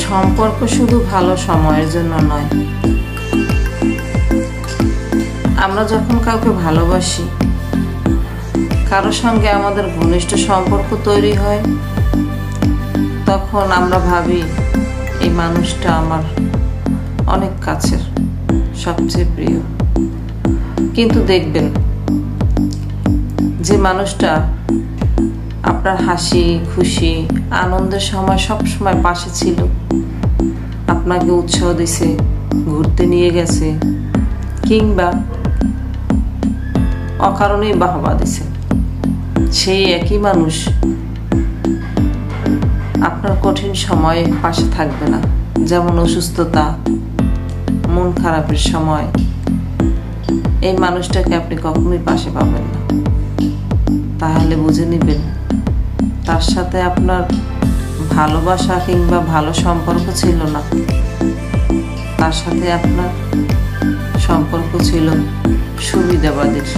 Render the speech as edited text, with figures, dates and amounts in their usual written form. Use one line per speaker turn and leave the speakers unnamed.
সম্পর্ক শুধু ভালো সময়ের জন্য নয়। আমরা যখন কাউকে ভালোবাসি, কারো সঙ্গে আমাদের ঘনিষ্ঠ সম্পর্ক তৈরি হয়, তখন আমরা ভাবি এই মানুষটা আমার অনেক কাছের, সবচেয়ে প্রিয়। কিন্তু দেখবেন, যে মানুষটা আপনার হাসি খুশি আনন্দের সময় সবসময় পাশে ছিল, আপনাকে উৎসাহ দিছে, ঘুরতে নিয়ে গেছে, কিংবা অকারণেই বাহবা দিছে, সেই একই মানুষ আপনার কঠিন সময়ে পাশে থাকবে না। যেমন অসুস্থতা, মন খারাপের সময় এই মানুষটাকে আপনি কখনোই পাশে পাবেন না। তাহলে বুঝে নিবেন, তার সাথে আপনার ভালোবাসা কিংবা ভালো সম্পর্ক ছিল না, তার সাথে আপনার সম্পর্ক ছিল সুবিধাবাদীর।